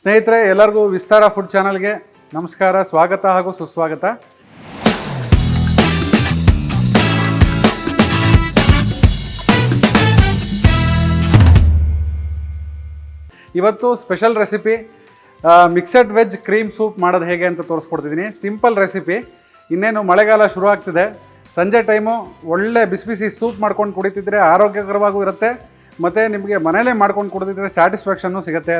ಸ್ನೇಹಿತರೆ, ಎಲ್ಲರಿಗೂ ವಿಸ್ತಾರ ಫುಡ್ ಚಾನಲ್ಗೆ ನಮಸ್ಕಾರ, ಸ್ವಾಗತ ಹಾಗೂ ಸುಸ್ವಾಗತ. ಇವತ್ತು special recipe mixed veg cream soup ಮಾಡೋದು ಹೇಗೆ ಅಂತ ತೋರಿಸ್ಕೊಡ್ತಿದ್ದೀನಿ. Simple recipe. ಇನ್ನೇನು ಮಳೆಗಾಲ ಶುರು ಆಗ್ತಿದೆ, ಸಂಜೆ ಟೈಮು ಒಳ್ಳೆ ಬಿಸಿ ಬಿಸಿ ಸೂಪ್ ಮಾಡ್ಕೊಂಡು ಕುಡಿತಿದ್ರೆ ಆರೋಗ್ಯಕರವಾಗೂ ಇರುತ್ತೆ, ಮತ್ತು ನಿಮಗೆ ಮನೇಲೇ ಮಾಡ್ಕೊಂಡು ಕುಡಿದಿದ್ರೆ ಸ್ಯಾಟಿಸ್ಫ್ಯಾಕ್ಷನ್ನು ಸಿಗುತ್ತೆ.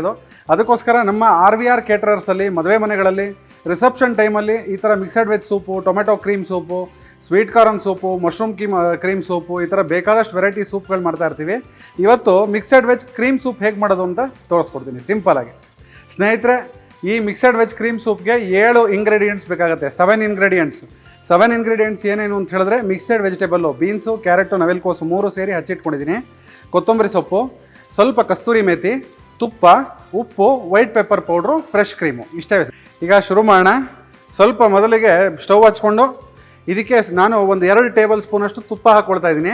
ಅದಕ್ಕೋಸ್ಕರ ನಮ್ಮ RVR ಕೇಟರರ್ಸಲ್ಲಿ ಮದುವೆ ಮನೆಗಳಲ್ಲಿ ರಿಸೆಪ್ಷನ್ ಟೈಮಲ್ಲಿ ಈ ಥರ mixed veg soup, tomato cream soup, sweet corn soup, mushroom cream soup, ಈ ಥರ ಬೇಕಾದಷ್ಟು ವೆರೈಟಿ ಸೂಪ್ಗಳು ಮಾಡ್ತಾ ಇರ್ತೀವಿ. ಇವತ್ತು ಮಿಕ್ಸೆಡ್ ವೆಜ್ ಕ್ರೀಮ್ ಸೂಪ್ ಹೇಗೆ ಮಾಡೋದು ಅಂತ ತೋರಿಸ್ಕೊಡ್ತೀನಿ ಸಿಂಪಲಾಗಿ. ಸ್ನೇಹಿತರೆ, ಈ ಮಿಕ್ಸೆಡ್ ವೆಜ್ ಕ್ರೀಮ್ ಸೂಪ್ಗೆ 7 ಇಂಗ್ರೀಡಿಯೆಂಟ್ಸ್ ಬೇಕಾಗುತ್ತೆ. 7 ಇಂಗ್ರೀಡಿಯೆಂಟ್ಸ್ ಏನೇನು ಅಂತ ಹೇಳಿದ್ರೆ, ಮಿಕ್ಸೆಡ್ ವೆಜಿಟೇಬಲ್ಲು, ಬೀನ್ಸು, ಕ್ಯಾರೆಟು, ನವಿಲುಕೋಸು 3 ಸೇರಿ ಹಚ್ಚಿಟ್ಕೊಂಡಿದ್ದೀನಿ, ಕೊತ್ತಂಬರಿ ಸೊಪ್ಪು, ಸ್ವಲ್ಪ ಕಸ್ತೂರಿ ಮೇಥಿ, ತುಪ್ಪ, ಉಪ್ಪು, white pepper powder, fresh cream, ಇಷ್ಟೇ. ಈಗ ಶುರು ಮಾಡೋಣ. ಸ್ವಲ್ಪ ಮೊದಲಿಗೆ ಸ್ಟವ್ ಹಚ್ಕೊಂಡು ಇದಕ್ಕೆ ನಾನು ಒಂದು 2 ಟೇಬಲ್ ಸ್ಪೂನಷ್ಟು ತುಪ್ಪ ಹಾಕ್ಕೊಳ್ತಾ ಇದ್ದೀನಿ.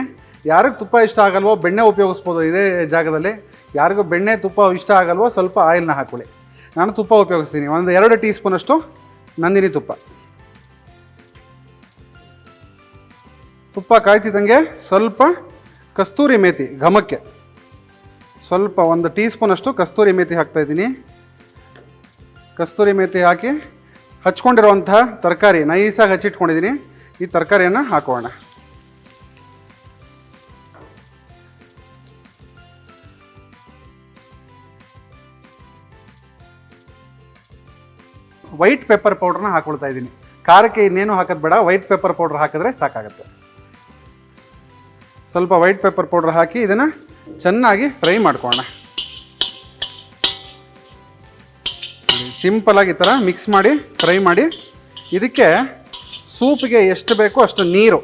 ಯಾರಿಗೆ ತುಪ್ಪ ಇಷ್ಟ ಆಗಲ್ವೋ ಬೆಣ್ಣೆ ಉಪಯೋಗಿಸ್ಬೋದು. ಇದೇ ಜಾಗದಲ್ಲಿ ಯಾರಿಗೂ ಬೆಣ್ಣೆ ತುಪ್ಪ ಇಷ್ಟ ಆಗಲ್ವೋ ಸ್ವಲ್ಪ ಆಯಿಲ್ನ ಹಾಕ್ಕೊಳ್ಳಿ. ನಾನು ತುಪ್ಪ ಉಪಯೋಗಿಸ್ತೀನಿ. ಒಂದು 2 ಟೀ ಸ್ಪೂನಷ್ಟು ನಂದಿನಿ ತುಪ್ಪ. ತುಪ್ಪ ಕಾಯ್ತಿದ್ದಂಗೆ ಸ್ವಲ್ಪ ಕಸ್ತೂರಿ ಮೇಥಿ ಘಮಕ್ಕೆ, ಸ್ವಲ್ಪ 1 ಟೀ ಸ್ಪೂನಷ್ಟು ಕಸ್ತೂರಿ ಮೇಥಿ ಹಾಕ್ತಾಯಿದ್ದೀನಿ. ಕಸ್ತೂರಿ ಮೇಥಿ ಹಾಕಿ ಹಚ್ಕೊಂಡಿರುವಂತಹ ತರಕಾರಿ ನೈಸಾಗಿ ಹಚ್ಚಿಟ್ಕೊಂಡಿದ್ದೀನಿ. ಈ ತರಕಾರಿಯನ್ನು ಹಾಕೋಣ. ವೈಟ್ ಪೆಪ್ಪರ್ ಪೌಡ್ರನ್ನ ಹಾಕೊಳ್ತಾ ಇದ್ದೀನಿ. ಖಾರಕ್ಕೆ ಇನ್ನೇನು ಹಾಕೋದು ಬೇಡ, ವೈಟ್ ಪೆಪ್ಪರ್ ಪೌಡ್ರ್ ಹಾಕಿದ್ರೆ ಸಾಕಾಗುತ್ತೆ. ಸ್ವಲ್ಪ ವೈಟ್ ಪೆಪ್ಪರ್ ಪೌಡ್ರ್ ಹಾಕಿ ಇದನ್ನು ಚೆನ್ನಾಗಿ ಫ್ರೈ ಮಾಡ್ಕೊಳ್ಳೋಣ. ಸಿಂಪಲಾಗಿ ಈ ಥರ ಮಿಕ್ಸ್ ಮಾಡಿ ಫ್ರೈ ಮಾಡಿ, ಇದಕ್ಕೆ ಸೂಪಿಗೆ ಎಷ್ಟು ಬೇಕೋ ಅಷ್ಟು ನೀರು,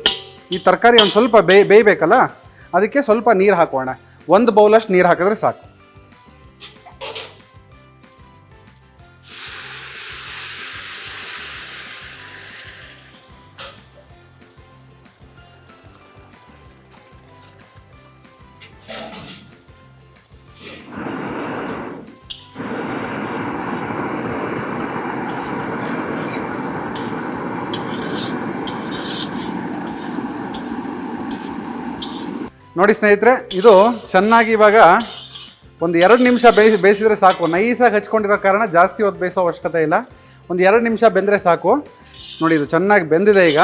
ಈ ತರಕಾರಿ ಒಂದು ಸ್ವಲ್ಪ ಬೇಯಬೇಕಲ್ಲ, ಅದಕ್ಕೆ ಸ್ವಲ್ಪ ನೀರು ಹಾಕೋಣ. 1 ಬೌಲಷ್ಟು ನೀರು ಹಾಕಿದ್ರೆ ಸಾಕು. ನೋಡಿ ಸ್ನೇಹಿತರೆ, ಇದು ಚೆನ್ನಾಗಿ ಇವಾಗ ಒಂದು 2 ನಿಮಿಷ ಬೇಯಿಸಿದ್ರೆ ಸಾಕು. ನೈಸಾಗಿ ಹಚ್ಕೊಂಡಿರೋ ಕಾರಣ ಜಾಸ್ತಿ ಹೊತ್ತು ಬೇಯಿಸೋ ಅವಶ್ಯಕತೆ ಇಲ್ಲ. ಒಂದು 2 ನಿಮಿಷ ಬೆಂದರೆ ಸಾಕು. ನೋಡಿ, ಇದು ಚೆನ್ನಾಗಿ ಬೆಂದಿದೆ. ಈಗ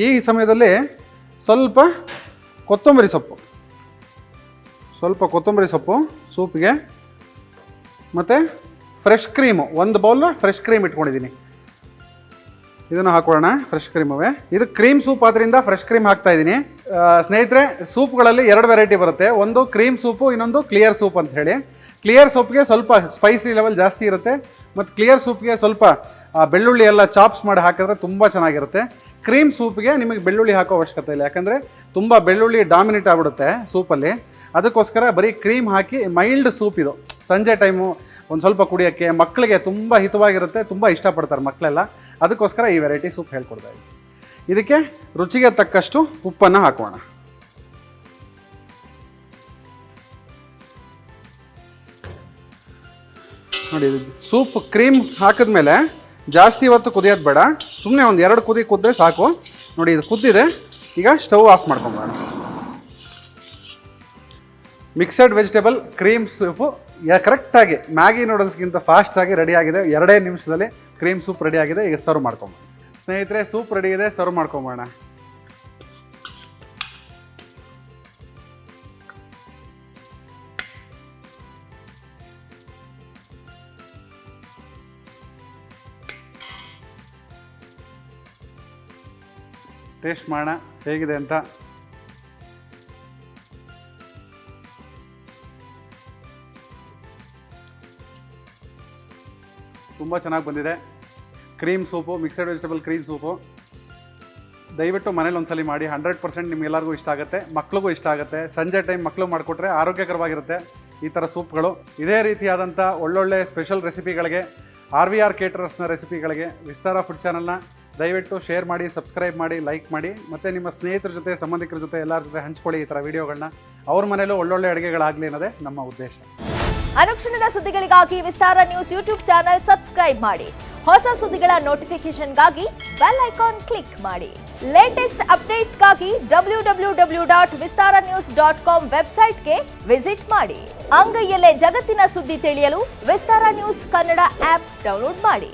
ಈ ಸಮಯದಲ್ಲಿ ಸ್ವಲ್ಪ ಕೊತ್ತಂಬರಿ ಸೊಪ್ಪು ಸೂಪ್ಗೆ, ಮತ್ತು fresh cream, 1 bowl fresh cream ಇಟ್ಕೊಂಡಿದ್ದೀನಿ, ಇದನ್ನು ಹಾಕೊಳ್ಳೋಣ. ಫ್ರೆಶ್ ಕ್ರೀಮುವೆ, ಇದು ಕ್ರೀಮ್ ಸೂಪ್ ಆದ್ದರಿಂದ ಫ್ರೆಶ್ ಕ್ರೀಮ್ ಹಾಕ್ತಾಯಿದ್ದೀನಿ. ಸ್ನೇಹಿತರೆ, ಸೂಪ್ಗಳಲ್ಲಿ 2 ವೆರೈಟಿ ಬರುತ್ತೆ. ಒಂದು ಕ್ರೀಮ್ ಸೂಪು, ಇನ್ನೊಂದು ಕ್ಲಿಯರ್ ಸೂಪ್ ಅಂತ ಹೇಳಿ. ಕ್ಲಿಯರ್ ಸೂಪ್ಗೆ ಸ್ವಲ್ಪ ಸ್ಪೈಸಿ ಲೆವೆಲ್ ಜಾಸ್ತಿ ಇರುತ್ತೆ, ಮತ್ತು ಕ್ಲಿಯರ್ ಸೂಪ್ಗೆ ಸ್ವಲ್ಪ ಬೆಳ್ಳುಳ್ಳಿ ಎಲ್ಲ ಚಾಪ್ಸ್ ಮಾಡಿ ಹಾಕಿದ್ರೆ ತುಂಬ ಚೆನ್ನಾಗಿರುತ್ತೆ. ಕ್ರೀಮ್ ಸೂಪ್ಗೆ ನಿಮಗೆ ಬೆಳ್ಳುಳ್ಳಿ ಹಾಕೋ ಅವಶ್ಯಕತೆ ಇಲ್ಲ, ಯಾಕಂದರೆ ತುಂಬ ಬೆಳ್ಳುಳ್ಳಿ ಡಾಮಿನೇಟ್ ಆಗಿಬಿಡುತ್ತೆ ಸೂಪಲ್ಲಿ. ಅದಕ್ಕೋಸ್ಕರ ಬರೀ ಕ್ರೀಮ್ ಹಾಕಿ ಮೈಲ್ಡ್ ಸೂಪ್ ಇದು. ಸಂಜೆ ಟೈಮು ಒಂದು ಸ್ವಲ್ಪ ಕುಡಿಯೋಕ್ಕೆ ಮಕ್ಕಳಿಗೆ ತುಂಬ ಹಿತವಾಗಿರುತ್ತೆ, ತುಂಬ ಇಷ್ಟಪಡ್ತಾರೆ ಮಕ್ಕಳೆಲ್ಲ. ಅದಕ್ಕೋಸ್ಕರ ಈ ವೆರೈಟಿ ಸೂಪ್ ಹೇಳ್ಕೊಡ್ತಾ ಇದ್ದೀನಿ. ಇದಕ್ಕೆ ರುಚಿಗೆ ತಕ್ಕಷ್ಟು ಉಪ್ಪನ್ನು ಹಾಕೋಣ. ನೋಡಿ, ಸೂಪ್ ಕ್ರೀಮ್ ಹಾಕಿದ್ಮೇಲೆ ಜಾಸ್ತಿ ಹೊತ್ತು ಕುದಿಯೋದು ಬೇಡ, ಸುಮ್ಮನೆ ಒಂದು 2 ಕುದಿ ಕುದ್ರೆ ಸಾಕು. ನೋಡಿ, ಇದು ಕುದ್ದಿದೆ. ಈಗ ಸ್ಟವ್ ಆಫ್ ಮಾಡ್ಕೊಂಬೋಣ. ಮಿಕ್ಸೆಡ್ ವೆಜಿಟೇಬಲ್ ಕ್ರೀಮ್ ಸೂಪು ಕರೆಕ್ಟಾಗಿ ಮ್ಯಾಗಿ ನೂಡಲ್ಸ್ಗಿಂತ ಫಾಸ್ಟಾಗಿ ರೆಡಿಯಾಗಿದೆ. 2 ನಿಮಿಷದಲ್ಲಿ ಕ್ರೀಮ್ ಸೂಪ್ ರೆಡಿಯಾಗಿದೆ. ಈಗ ಸರ್ವ್ ಮಾಡ್ಕೊಂಬೋಣ. ಸ್ನೇಹಿತರೆ, ಸೂಪ್ ರೆಡಿ ಇದೆ, ಸರ್ವ್ ಮಾಡ್ಕೊಂಬೋಣ. ಟೇಸ್ಟ್ ಮಾಡೋಣ ಹೇಗಿದೆ ಅಂತ. ತುಂಬ ಚೆನ್ನಾಗಿ ಬಂದಿದೆ cream soup, mixed vegetable cream soup. ದಯವಿಟ್ಟು ಮನೇಲಿ ಒಂದ್ಸಲಿ ಮಾಡಿ. 100% ನಿಮ್ಗೆಲ್ಲರಿಗೂ ಇಷ್ಟ ಆಗುತ್ತೆ, ಮಕ್ಳಿಗೂ ಇಷ್ಟ ಆಗುತ್ತೆ. ಸಂಜೆ ಟೈಮ್ ಮಕ್ಕಳು ಮಾಡಿಕೊಟ್ರೆ ಆರೋಗ್ಯಕರವಾಗಿರುತ್ತೆ ಈ ಥರ ಸೂಪ್ಗಳು. ಇದೇ ರೀತಿಯಾದಂಥ ಒಳ್ಳೊಳ್ಳೆ ಸ್ಪೆಷಲ್ ರೆಸಿಪಿಗಳಿಗೆ, RVR ಕೇಟರರ್ಸ್ನ ರೆಸಿಪಿಗಳಿಗೆ ವಿಸ್ತಾರ ಫುಡ್ ಚಾನಲ್ನ ದಯವಿಟ್ಟು ಶೇರ್ ಮಾಡಿ, ಸಬ್ಸ್ಕ್ರೈಬ್ ಮಾಡಿ, ಲೈಕ್ ಮಾಡಿ, ಮತ್ತು ನಿಮ್ಮ ಸ್ನೇಹಿತರ ಜೊತೆ, ಸಂಬಂಧಿಕರ ಜೊತೆ, ಎಲ್ಲರ ಜೊತೆ ಹಂಚ್ಕೊಳ್ಳಿ ಈ ಥರ ವೀಡಿಯೋಗಳನ್ನ. ಅವ್ರ ಮನೇಲೂ ಒಳ್ಳೊಳ್ಳೆ ಅಡುಗೆಗಳಾಗಲಿ ಅನ್ನೋದೇ ನಮ್ಮ ಉದ್ದೇಶ. ಅನುಕ್ಷಣದ ಸುದ್ದಿಗಳಿಗಾಗಿ ವಿಸ್ತಾರ ನ್ಯೂಸ್ ಯೂಟ್ಯೂಬ್ ಚಾನೆಲ್ ಸಬ್ಸ್ಕ್ರೈಬ್ ಮಾಡಿ. ಹೊಸ ಸುದ್ದಿಗಳ ನೋಟಿಫಿಕೇಶನ್ಗಾಗಿ ಬೆಲ್ ಐಕಾನ್ ಕ್ಲಿಕ್ ಮಾಡಿ. ಲೇಟೆಸ್ಟ್ ಅಪ್ಡೇಟ್ಸ್ಗಾಗಿ www.vistaranews.com ವೆಬ್ಸೈಟ್ಗೆ ವಿಸಿಟ್ ಮಾಡಿ. ಅಂಗೈಯಲ್ಲೇ ಜಗತ್ತಿನ ಸುದ್ದಿ ತಿಳಿಯಲು ವಿಸ್ತಾರ ನ್ಯೂಸ್ ಕನ್ನಡ ಆಪ್ ಡೌನ್ಲೋಡ್ ಮಾಡಿ.